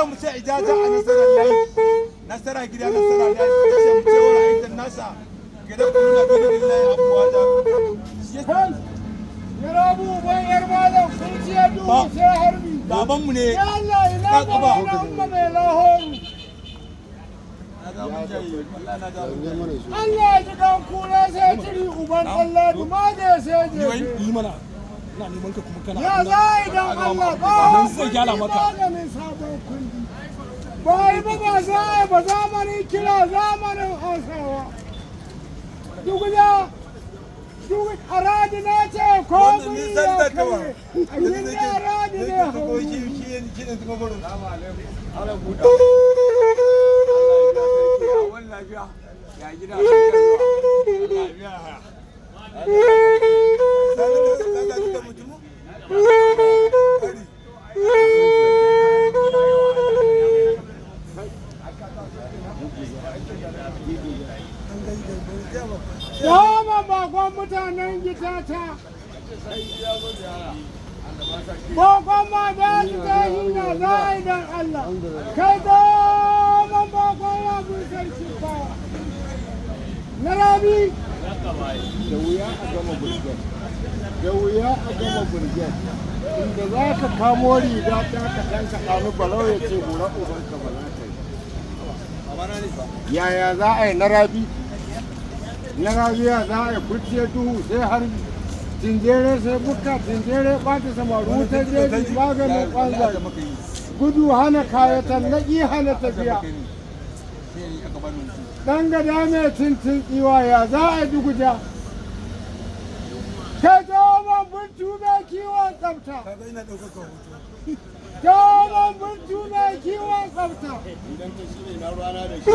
yau mu ce ijaza a nasarar layi nasara gida nasara da ya ce mu ce wani aikin nasa gida kuma na gida layi abuwa da Yarabu ban yar malam kun ce duhu sai harbi. Babanmu ne. Ya Allah ina ba ina umma mai lahoru. Allah ya ji kan kura sai tiri uban Allah duma da sai je. Yi mana. Ina neman ka kuma kana. Ya za idan Allah ba. Nan zai gyara maka. Maganin sabon kundi. Bai ba za ba zamanin kira zamanin Hausawa. Duguja. Duk aradi na ce ko guri ya kai a yin aradi ne hau. Dama bakon mutanen gitata. Bakon ma da su ta hina za a yi don Allah. Kai dama bakon rabin sarki ba. Na rabi. Da wuya a gama burgen. Da wuya a gama burgen. Inda za ka kamo riga ta ka ɗan ka ɗanu balau ya ce bura ubanka ba za ka yi. Yaya za a yi na rabi? Na rabiya za a yi kurciyar duhu sai har tinjere sai buka tinjere ɓata samaru wutar jeji maganin kwanzar gudu hana kayatan naƙi hana tafiya ɗan gada mai tintin tsiwa ya za a yi duguja kai tsohon buntu mai kiwon tsafta tsohon buntu mai kiwon tsafta idan ta shi ne na rana da shi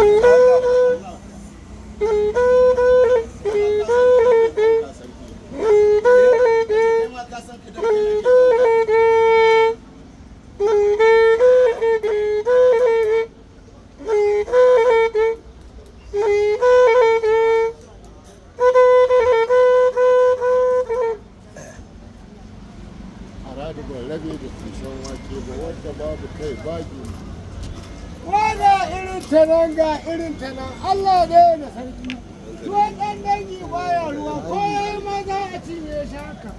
Tananga irin tanan Allah ne da sarki ruwan ɗan dangi baya ruwa ko yayi ma za a cinye shi haka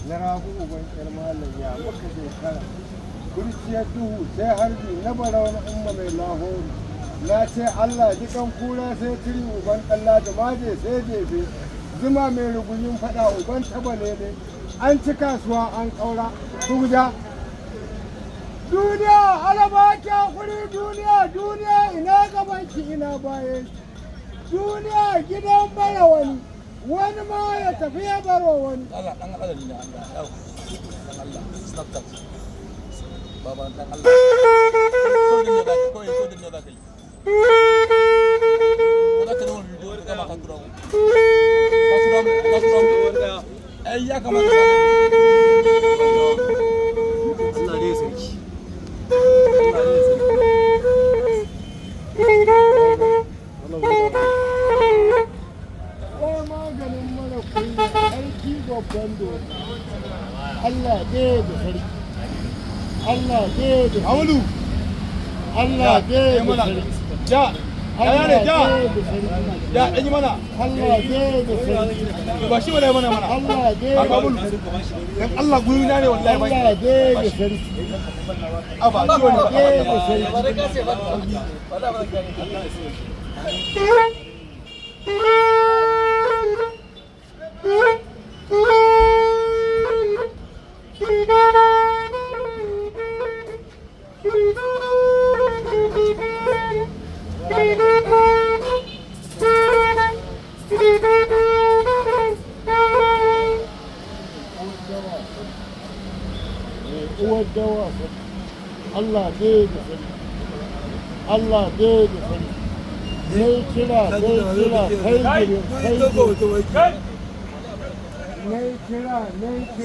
na rabu uban ƴar malam ya muka shekara kurciyar duhu sai harbi na barau na umma mai lahori na ce Allah ji kan kura sai tiri uban ɗalla da maje sai jefe zuma mai ruguyin faɗa uban tabale ne an ci kasuwa an ƙaura duguja duniya alaba kuri duniya ina gabanki ina bayan duniya gidan bara wani ma ya tafi ya baro wani Baba dan Allah. So din da ko so din da kai. Ko da kana video da kama ka tura. Ka tura wanda ai ya kamata ka. Allah ne sarki. Allah ne sarki. Wai maganin mara kunya aiki babban doka. Allah ne da sarki. Allah ne da Amadu Allah ne da sarki. ja Allah ne da ja ɗanyi mana Allah ne da sarki. ba shi mana mana Allah ne da sarki. dan Allah guri na ne wallahi ba Allah ne da sarki. a ba shi wani Allah ne da sarki. Ba da kace ba. Ba da ba da Allah ya sarki. uwar dawa Allah ne da sarki. Allah ne da sarki. Sai kira kai gire kai gire. Nai kira